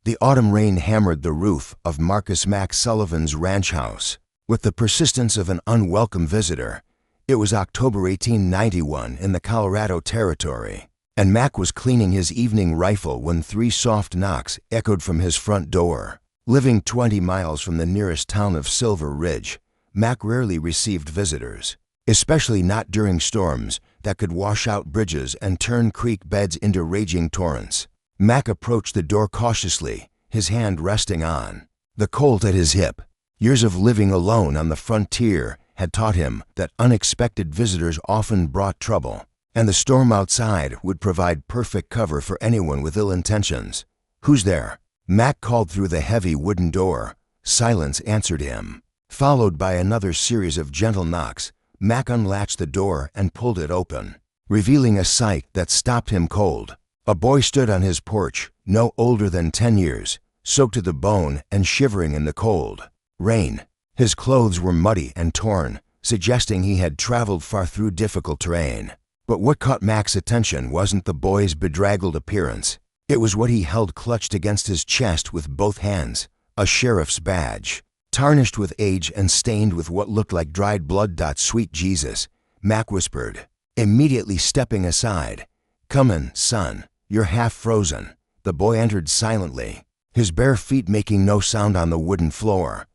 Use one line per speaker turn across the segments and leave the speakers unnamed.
The autumn rain hammered the roof of Marcus Mac Sullivan's ranch house with the persistence of an unwelcome visitor. It was October 1891 in the Colorado Territory, and Mac was cleaning his evening rifle when 3 soft knocks echoed from his front door. Living 20 miles from the nearest town of Silver Ridge, Mac rarely received visitors, especially not during storms that could wash out bridges and turn creek beds into raging torrents. Mac approached the door cautiously, his hand resting on the Colt at his hip. Years of living alone on the frontier had taught him that unexpected visitors often brought trouble, and the storm outside would provide perfect cover for anyone with ill intentions. "Who's there?" Mac called through the heavy wooden door. Silence answered him. Followed by another series of gentle knocks, Mac unlatched the door and pulled it open, revealing a sight that stopped him cold. A boy stood on his porch, no older than 10 years, soaked to the bone and shivering in the cold rain. His clothes were muddy and torn, suggesting he had traveled far through difficult terrain. But what caught Mac's attention wasn't the boy's bedraggled appearance. It was what he held clutched against his chest with both hands, a sheriff's badge. Tarnished with age and stained with what looked like dried blood. "Sweet Jesus," Mac whispered, immediately stepping aside. "Come in, son. You're half frozen." The boy entered silently, his bare feet making no sound on the wooden floor.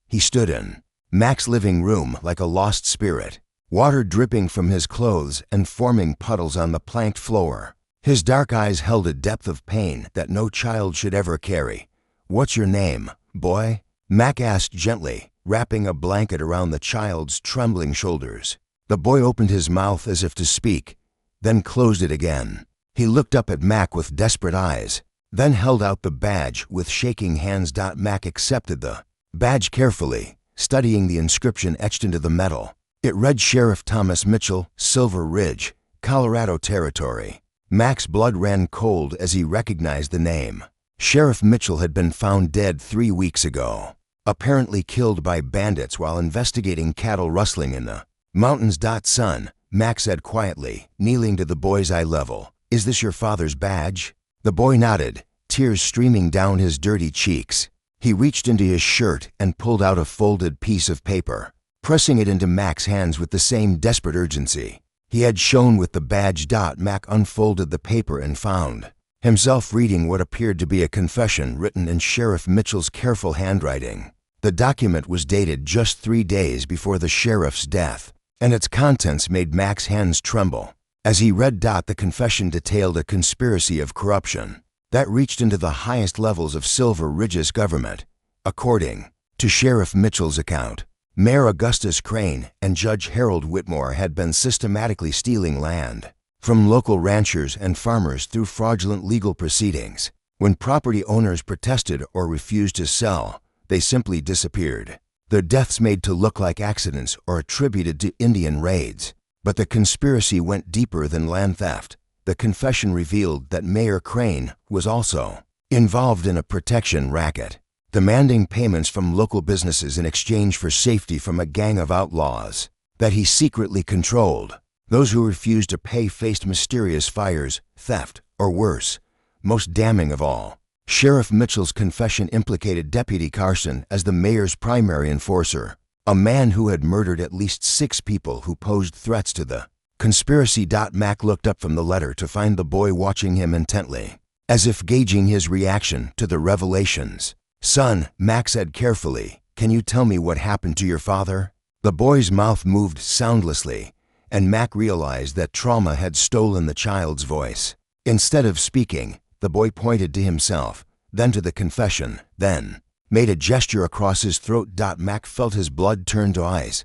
He stood in Mac's living room like a lost spirit, water dripping from his clothes and forming puddles on the planked floor. His dark eyes held a depth of pain that no child should ever carry. "What's your name, boy?" Mac asked gently, wrapping a blanket around the child's trembling shoulders. The boy opened his mouth as if to speak, then closed it again. He looked up at Mac with desperate eyes, then held out the badge with shaking hands. Mac accepted the badge carefully, studying the inscription etched into the metal. It read Sheriff Thomas Mitchell, Silver Ridge, Colorado Territory. Mac's blood ran cold as he recognized the name. Sheriff Mitchell had been found dead 3 weeks ago, apparently killed by bandits while investigating cattle rustling in the mountains. "Son," Mac said quietly, kneeling to the boy's eye level, "is this your father's badge?" The boy nodded, tears streaming down his dirty cheeks. He reached into his shirt and pulled out a folded piece of paper, pressing it into Mac's hands with the same desperate urgency he had shown with the badge. Mac unfolded the paper and found himself reading what appeared to be a confession written in Sheriff Mitchell's careful handwriting. The document was dated just 3 days before the sheriff's death, and its contents made Mac's hands tremble. As he read, the confession detailed a conspiracy of corruption that reached into the highest levels of Silver Ridge's government. According to Sheriff Mitchell's account, Mayor Augustus Crane and Judge Harold Whitmore had been systematically stealing land from local ranchers and farmers through fraudulent legal proceedings. When property owners protested or refused to sell, they simply disappeared. Their deaths made to look like accidents or attributed to Indian raids. But the conspiracy went deeper than land theft. The confession revealed that Mayor Crane was also involved in a protection racket, demanding payments from local businesses in exchange for safety from a gang of outlaws that he secretly controlled. Those who refused to pay faced mysterious fires, theft, or worse. Most damning of all, Sheriff Mitchell's confession implicated Deputy Carson as the mayor's primary enforcer, a man who had murdered at least 6 people who posed threats to the conspiracy. Mac looked up from the letter to find the boy watching him intently, as if gauging his reaction to the revelations. "Son," Mac said carefully, "can you tell me what happened to your father?" The boy's mouth moved soundlessly, and Mac realized that trauma had stolen the child's voice. Instead of speaking, the boy pointed to himself, then to the confession, then made a gesture across his throat. Mac felt his blood turn to ice.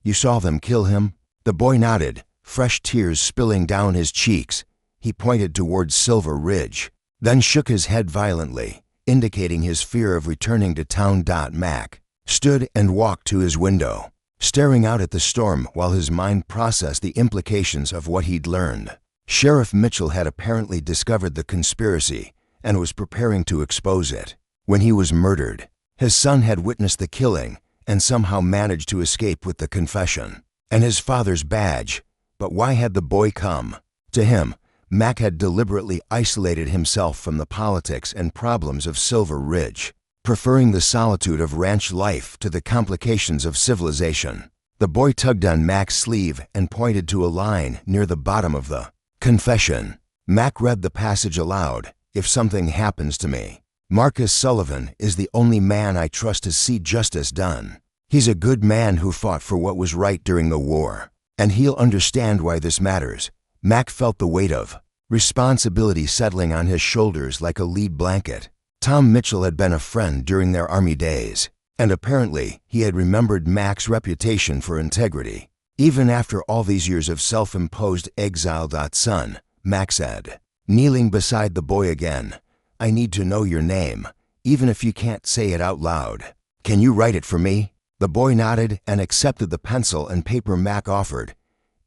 "You saw them kill him?" The boy nodded, fresh tears spilling down his cheeks. He pointed towards Silver Ridge, then shook his head violently, indicating his fear of returning to town. Mac stood and walked to his window, staring out at the storm while his mind processed the implications of what he'd learned. Sheriff Mitchell had apparently discovered the conspiracy and was preparing to expose it. When he was murdered, his son had witnessed the killing and somehow managed to escape with the confession and his father's badge. But why had the boy come? To him, Mac had deliberately isolated himself from the politics and problems of Silver Ridge, preferring the solitude of ranch life to the complications of civilization. The boy tugged on Mac's sleeve and pointed to a line near the bottom of the confession. Mac read the passage aloud. "If something happens to me, Marcus Sullivan is the only man I trust to see justice done. He's a good man who fought for what was right during the war, and he'll understand why this matters." Mac felt the weight of responsibility settling on his shoulders like a lead blanket. Tom Mitchell had been a friend during their Army days, and apparently he had remembered Mac's reputation for integrity. Even after all these years of self-imposed exile. "Son," Mac said, kneeling beside the boy again, "I need to know your name, even if you can't say it out loud. Can you write it for me?" The boy nodded and accepted the pencil and paper Mac offered.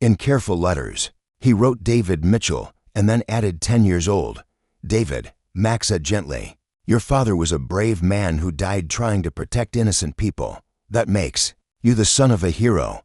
In careful letters, he wrote David Mitchell and then added 10 years old. "David," Mac said gently, "your father was a brave man who died trying to protect innocent people. That makes you the son of a hero."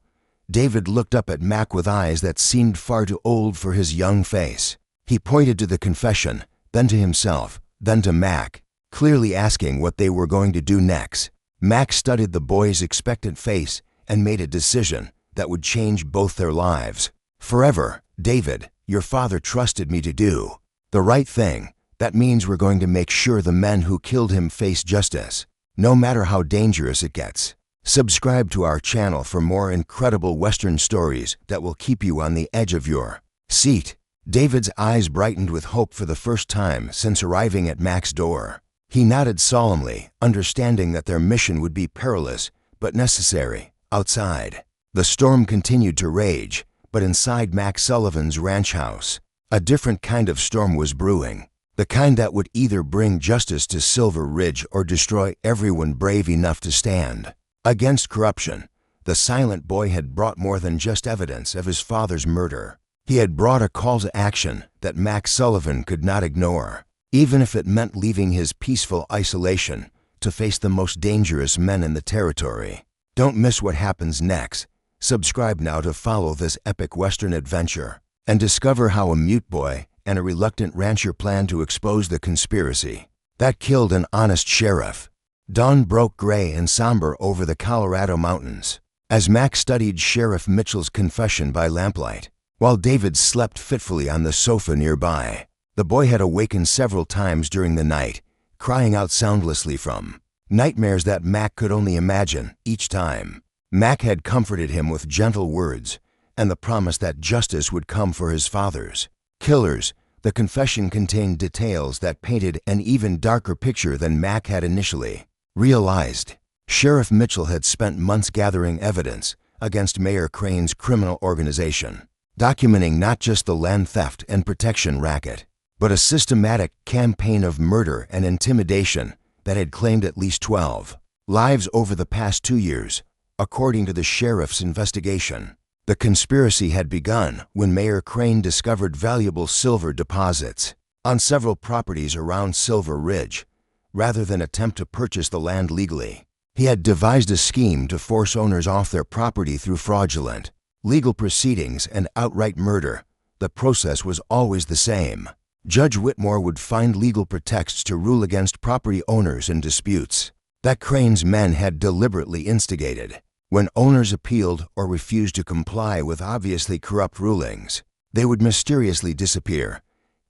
David looked up at Mac with eyes that seemed far too old for his young face. He pointed to the confession, then to himself, then to Mac, clearly asking what they were going to do next. Mac studied the boy's expectant face and made a decision that would change both their lives. "Forever, David, your father trusted me to do the right thing. That means we're going to make sure the men who killed him face justice, no matter how dangerous it gets." Subscribe to our channel for more incredible Western stories that will keep you on the edge of your seat. David's eyes brightened with hope for the first time since arriving at Mac's door. He nodded solemnly, understanding that their mission would be perilous but necessary. Outside, the storm continued to rage, but inside Mac Sullivan's ranch house, a different kind of storm was brewing. The kind that would either bring justice to Silver Ridge or destroy everyone brave enough to stand against corruption. The silent boy had brought more than just evidence of his father's murder. He had brought a call to action that Mac Sullivan could not ignore, even if it meant leaving his peaceful isolation to face the most dangerous men in the territory. Don't miss what happens next. Subscribe now to follow this epic Western adventure and discover how a mute boy and a reluctant rancher plan to expose the conspiracy that killed an honest sheriff. Dawn broke gray and somber over the Colorado mountains as Mac studied Sheriff Mitchell's confession by lamplight, while David slept fitfully on the sofa nearby. The boy had awakened several times during the night, crying out soundlessly from nightmares that Mac could only imagine. Each time, Mac had comforted him with gentle words and the promise that justice would come for his father's killers. The confession contained details that painted an even darker picture than Mac had initially realized. Sheriff Mitchell had spent months gathering evidence against Mayor Crane's criminal organization, documenting not just the land theft and protection racket, but a systematic campaign of murder and intimidation that had claimed at least 12 lives over the past 2 years, according to the sheriff's investigation. The conspiracy had begun when Mayor Crane discovered valuable silver deposits on several properties around Silver Ridge. Rather than attempt to purchase the land legally, he had devised a scheme to force owners off their property through fraudulent legal proceedings and outright murder. The process was always the same. Judge Whitmore would find legal pretexts to rule against property owners in disputes that Crane's men had deliberately instigated. When owners appealed or refused to comply with obviously corrupt rulings, they would mysteriously disappear.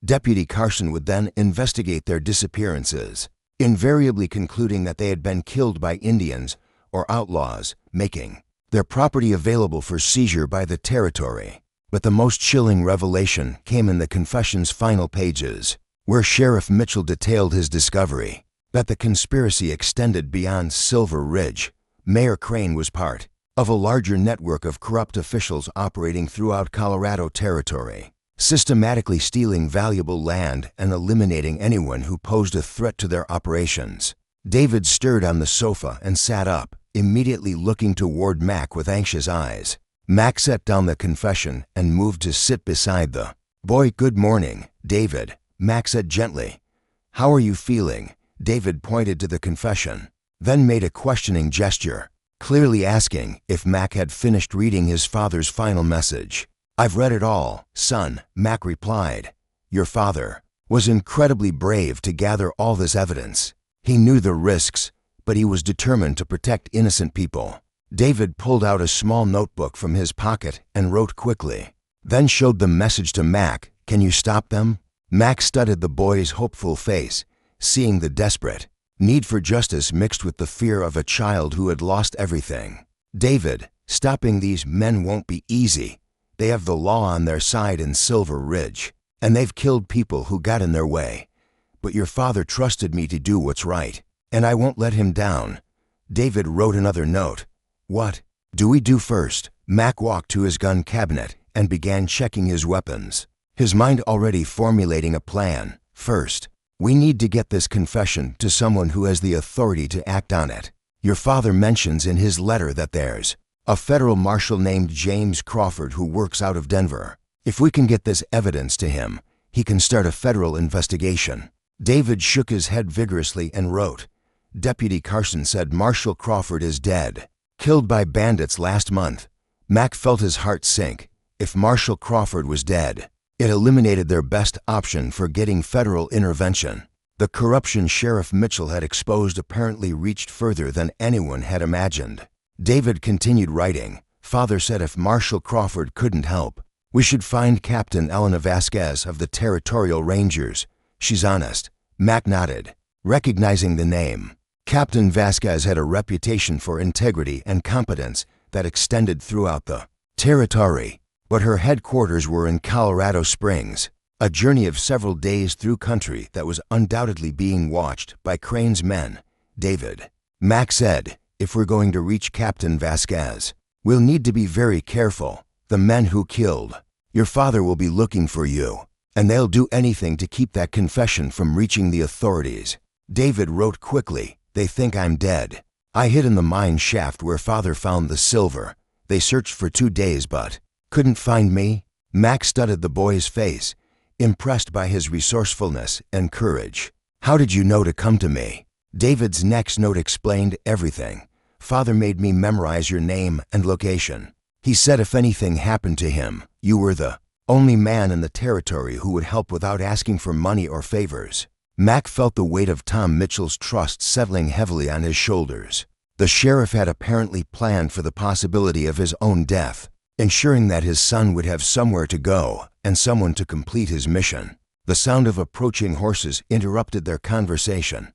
Deputy Carson would then investigate their disappearances, invariably concluding that they had been killed by Indians or outlaws, making their property available for seizure by the territory. But the most chilling revelation came in the confession's final pages, where Sheriff Mitchell detailed his discovery that the conspiracy extended beyond Silver Ridge. Mayor Crane was part of a larger network of corrupt officials operating throughout Colorado territory, systematically stealing valuable land and eliminating anyone who posed a threat to their operations. David stirred on the sofa and sat up, immediately looking toward Mac with anxious eyes. Mac set down the confession and moved to sit beside the boy. "Good morning, David," Mac said gently. "How are you feeling?" David pointed to the confession, then made a questioning gesture, clearly asking if Mac had finished reading his father's final message. "I've read it all, son," Mac replied. your father, was incredibly brave to gather all this evidence. He knew the risks, but he was determined to protect innocent people. David pulled out a small notebook from his pocket and wrote quickly, then showed the message to Mac. Can you stop them? Mac studied the boy's hopeful face, seeing the desperate need for justice mixed with the fear of a child who had lost everything. David, stopping these men won't be easy. They have the law on their side in Silver Ridge, and they've killed people who got in their way. But your father trusted me to do what's right, and I won't let him down. David wrote another note. What do we do first? Mac walked to his gun cabinet and began checking his weapons, his mind already formulating a plan. First, we need to get this confession to someone who has the authority to act on it. Your father mentions in his letter that there's a federal marshal named James Crawford who works out of Denver. If we can get this evidence to him, he can start a federal investigation. David shook his head vigorously and wrote, Deputy Carson said Marshal Crawford is dead, killed by bandits last month. Mac felt his heart sink. If Marshal Crawford was dead, it eliminated their best option for getting federal intervention. The corruption Sheriff Mitchell had exposed apparently reached further than anyone had imagined. David continued writing. Father said if Marshal Crawford couldn't help, we should find Captain Elena Vasquez of the Territorial Rangers. She's honest. Mac nodded, recognizing the name. Captain Vasquez had a reputation for integrity and competence that extended throughout the territory, but her headquarters were in Colorado Springs, a journey of several days through country that was undoubtedly being watched by Crane's men. David, Mac said, if we're going to reach Captain Vasquez, we'll need to be very careful. The men who killed your father will be looking for you, and they'll do anything to keep that confession from reaching the authorities. David wrote quickly, they think I'm dead. I hid in the mine shaft where father found the silver. They searched for 2 days but couldn't find me. Mac studied the boy's face, impressed by his resourcefulness and courage. How did you know to come to me? David's next note explained everything. Father made me memorize your name and location. He said if anything happened to him, you were the only man in the territory who would help without asking for money or favors. Mac felt the weight of Tom Mitchell's trust settling heavily on his shoulders. The sheriff had apparently planned for the possibility of his own death, ensuring that his son would have somewhere to go and someone to complete his mission. The sound of approaching horses interrupted their conversation.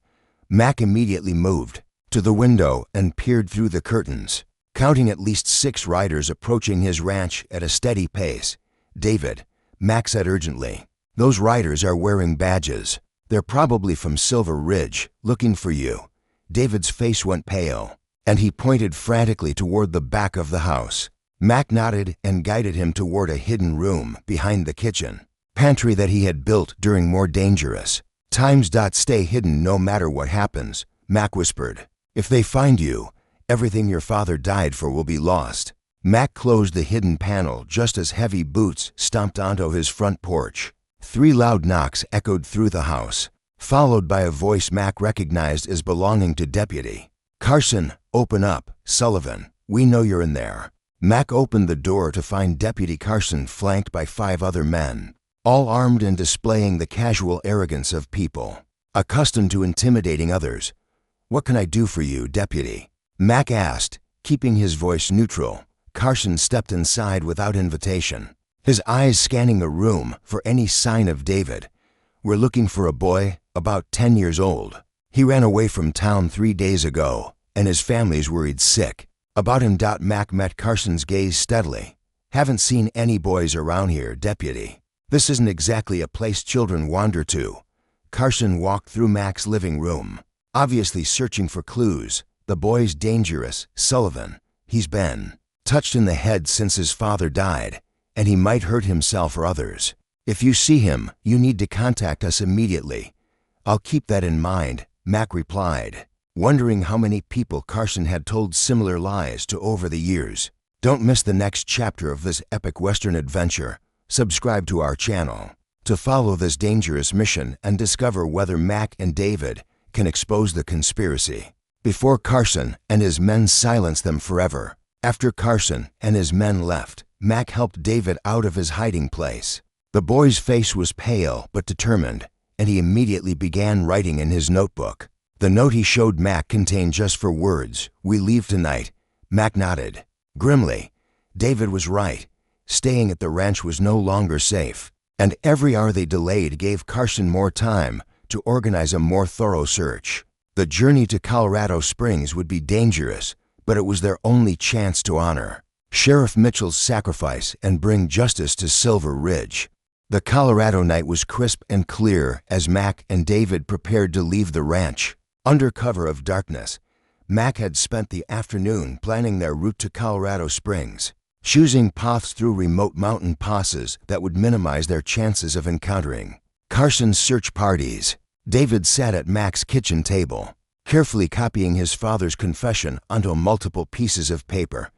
Mac immediately moved to the window and peered through the curtains, counting at least 6 riders approaching his ranch at a steady pace. David, Mac said urgently, those riders are wearing badges. They're probably from Silver Ridge, looking for you. David's face went pale, and he pointed frantically toward the back of the house. Mac nodded and guided him toward a hidden room behind the kitchen pantry that he had built during more dangerous times. Stay hidden no matter what happens, Mac whispered. If they find you, everything your father died for will be lost. Mac closed the hidden panel just as heavy boots stomped onto his front porch. 3 loud knocks echoed through the house, followed by a voice Mac recognized as belonging to Deputy Carson. Open up, Sullivan. We know you're in there. Mac opened the door to find Deputy Carson flanked by 5 other men, all armed and displaying the casual arrogance of people accustomed to intimidating others. What can I do for you, Deputy? Mac asked, keeping his voice neutral. Carson stepped inside without invitation, his eyes scanning the room for any sign of David. We're looking for a boy about 10 years old. He ran away from town 3 days ago, and his family's worried sick about him. Mac met Carson's gaze steadily. Haven't seen any boys around here, Deputy. This isn't exactly a place children wander to. Carson walked through Mac's living room, obviously searching for clues. The boy's dangerous, Sullivan. He's been touched in the head since his father died, and he might hurt himself or others. If you see him, you need to contact us immediately. I'll keep that in mind, Mac replied, wondering how many people Carson had told similar lies to over the years. Don't miss the next chapter of this epic Western adventure. Subscribe to our channel to follow this dangerous mission and discover whether Mac and David can expose the conspiracy before Carson and his men silence them forever. After Carson and his men left, Mac helped David out of his hiding place. The boy's face was pale but determined, and he immediately began writing in his notebook. The note he showed Mac contained just 4 words: "We leave tonight." Mac nodded. Grimly, David was right. Staying at the ranch was no longer safe, and every hour they delayed gave Carson more time to organize a more thorough search. The journey to Colorado Springs would be dangerous, but it was their only chance to honor Sheriff Mitchell's sacrifice and bring justice to Silver Ridge. The Colorado night was crisp and clear as Mac and David prepared to leave the ranch. Under cover of darkness, Mac had spent the afternoon planning their route to Colorado Springs, choosing paths through remote mountain passes that would minimize their chances of encountering Carson's search parties. David sat at Mac's kitchen table, carefully copying his father's confession onto multiple pieces of paper.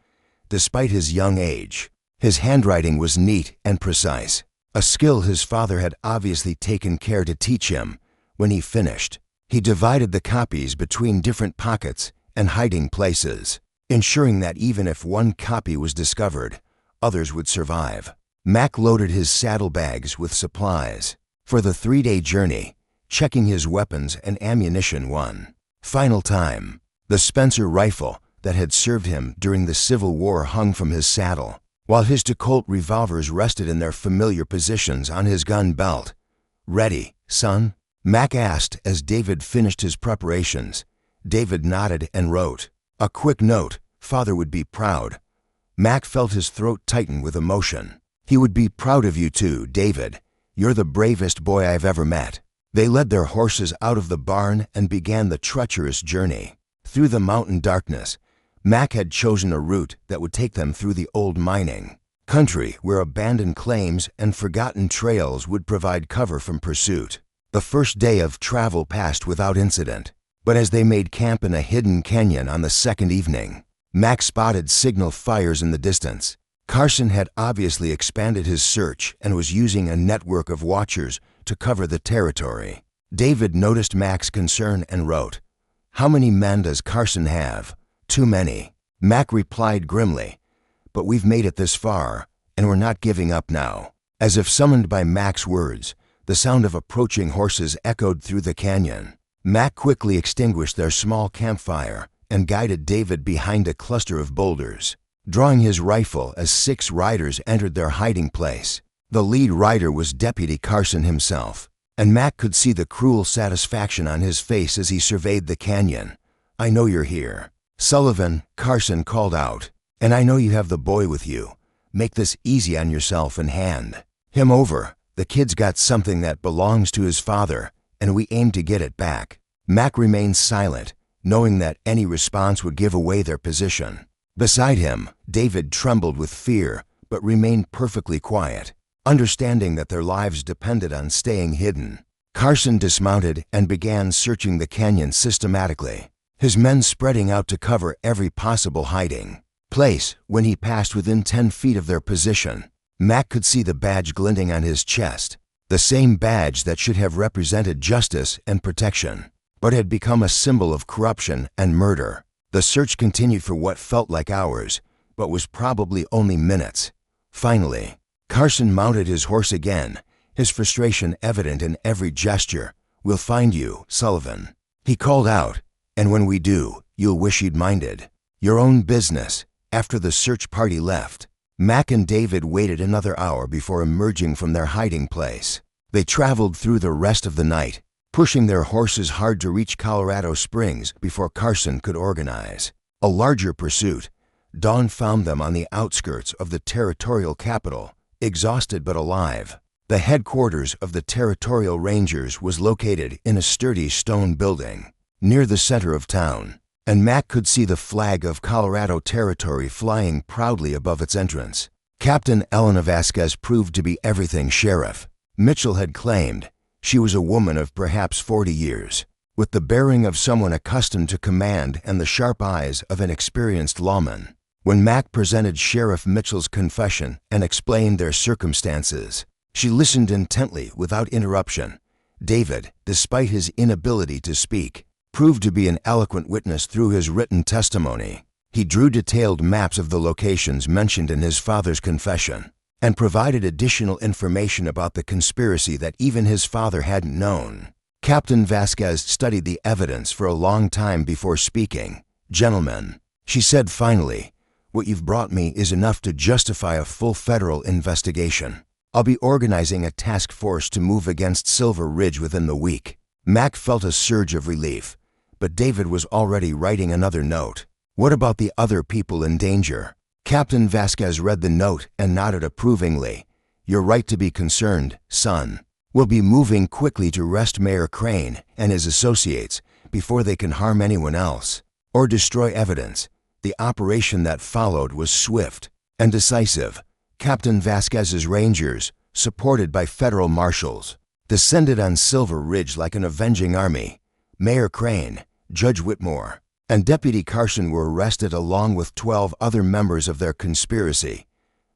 Despite his young age, his handwriting was neat and precise, a skill his father had obviously taken care to teach him. When he finished, he divided the copies between different pockets and hiding places, ensuring that even if one copy was discovered, others would survive. Mac loaded his saddlebags with supplies for the 3-day journey, checking his weapons and ammunition one final time. The Spencer rifle that had served him during the Civil War hung from his saddle, while his 2 Colt revolvers rested in their familiar positions on his gun belt. "Ready, son?" Mac asked as David finished his preparations. David nodded and wrote, "A quick note. Father would be proud." Mac felt his throat tighten with emotion. "He would be proud of you too, David. You're the bravest boy I've ever met." They led their horses out of the barn and began the treacherous journey. Through the mountain darkness, Mac had chosen a route that would take them through the old mining country where abandoned claims and forgotten trails would provide cover from pursuit. The first day of travel passed without incident, but as they made camp in a hidden canyon on the second evening, Mac spotted signal fires in the distance. Carson had obviously expanded his search and was using a network of watchers to cover the territory. David noticed Mac's concern and wrote, "How many men does Carson have?" "Too many." Mac replied grimly, "But we've made it this far, and we're not giving up now." As if summoned by Mac's words, the sound of approaching horses echoed through the canyon. Mac quickly extinguished their small campfire and guided David behind a cluster of boulders, drawing his rifle as 6 riders entered their hiding place. The lead rider was Deputy Carson himself, and Mac could see the cruel satisfaction on his face as he surveyed the canyon. "I know you're here." "Sullivan," Carson called out, "and I know you have the boy with you. Make this easy on yourself and hand him over. The kid's got something that belongs to his father, and we aim to get it back." Mac remained silent, knowing that any response would give away their position. Beside him, David trembled with fear, but remained perfectly quiet, understanding that their lives depended on staying hidden. Carson dismounted and began searching the canyon systematically, his men spreading out to cover every possible hiding place. When he passed within 10 feet of their position, Mac could see the badge glinting on his chest, the same badge that should have represented justice and protection, but had become a symbol of corruption and murder. The search continued for what felt like hours, but was probably only minutes. Finally, Carson mounted his horse again, his frustration evident in every gesture. "We'll find you, Sullivan," he called out, "and when we do, you'll wish you'd minded your own business." After the search party left, Mac and David waited another hour before emerging from their hiding place. They traveled through the rest of the night, pushing their horses hard to reach Colorado Springs before Carson could organize a larger pursuit. Dawn found them on the outskirts of the territorial capital, exhausted but alive. The headquarters of the Territorial Rangers was located in a sturdy stone building near the center of town, and Mac could see the flag of Colorado Territory flying proudly above its entrance. Captain Elena Vasquez proved to be everything Sheriff Mitchell had claimed. She was a woman of perhaps 40 years, with the bearing of someone accustomed to command and the sharp eyes of an experienced lawman. When Mac presented Sheriff Mitchell's confession and explained their circumstances, she listened intently without interruption. David, despite his inability to speak, proved to be an eloquent witness through his written testimony. He drew detailed maps of the locations mentioned in his father's confession, and provided additional information about the conspiracy that even his father hadn't known. Captain Vasquez studied the evidence for a long time before speaking. "Gentlemen," she said finally, "what you've brought me is enough to justify a full federal investigation. I'll be organizing a task force to move against Silver Ridge within the week." Mac felt a surge of relief, but David was already writing another note. "What about the other people in danger?" Captain Vasquez read the note and nodded approvingly. "You're right to be concerned, son. We'll be moving quickly to arrest Mayor Crane and his associates before they can harm anyone else or destroy evidence." The operation that followed was swift and decisive. Captain Vasquez's Rangers, supported by federal marshals, descended on Silver Ridge like an avenging army. Mayor Crane, Judge Whitmore, and Deputy Carson were arrested along with 12 other members of their conspiracy.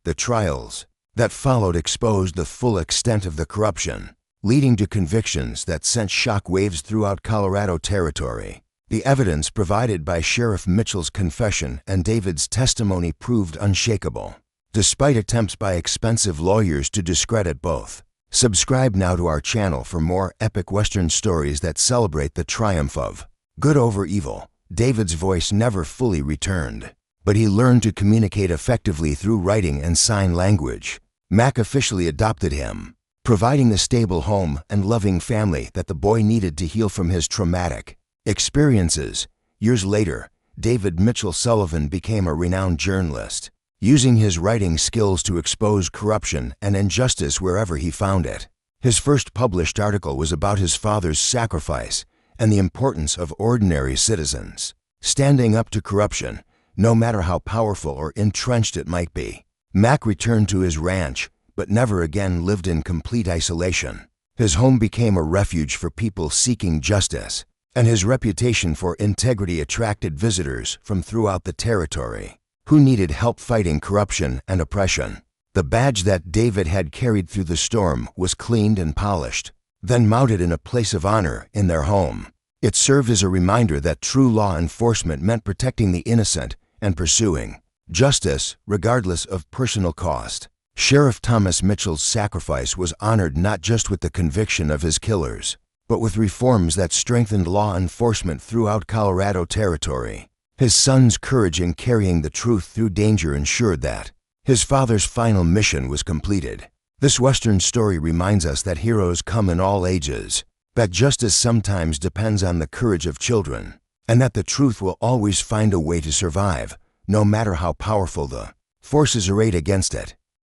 The trials that followed exposed the full extent of the corruption, leading to convictions that sent shockwaves throughout Colorado Territory. The evidence provided by Sheriff Mitchell's confession and David's testimony proved unshakable, despite attempts by expensive lawyers to discredit both. Subscribe now to our channel for more epic Western stories that celebrate the triumph of good over evil. David's voice never fully returned, but he learned to communicate effectively through writing and sign language. Mac officially adopted him, providing the stable home and loving family that the boy needed to heal from his traumatic experiences. Years later, David Mitchell Sullivan became a renowned journalist, using his writing skills to expose corruption and injustice wherever he found it. His first published article was about his father's sacrifice and the importance of ordinary citizens standing up to corruption, no matter how powerful or entrenched it might be. Mac returned to his ranch, but never again lived in complete isolation. His home became a refuge for people seeking justice, and his reputation for integrity attracted visitors from throughout the territory who needed help fighting corruption and oppression. The badge that David had carried through the storm was cleaned and polished, then mounted in a place of honor in their home. It served as a reminder that true law enforcement meant protecting the innocent and pursuing justice regardless of personal cost. Sheriff Thomas Mitchell's sacrifice was honored not just with the conviction of his killers, but with reforms that strengthened law enforcement throughout Colorado Territory. His son's courage in carrying the truth through danger ensured that his father's final mission was completed. This Western story reminds us that heroes come in all ages, that justice sometimes depends on the courage of children, and that the truth will always find a way to survive, no matter how powerful the forces arrayed against it.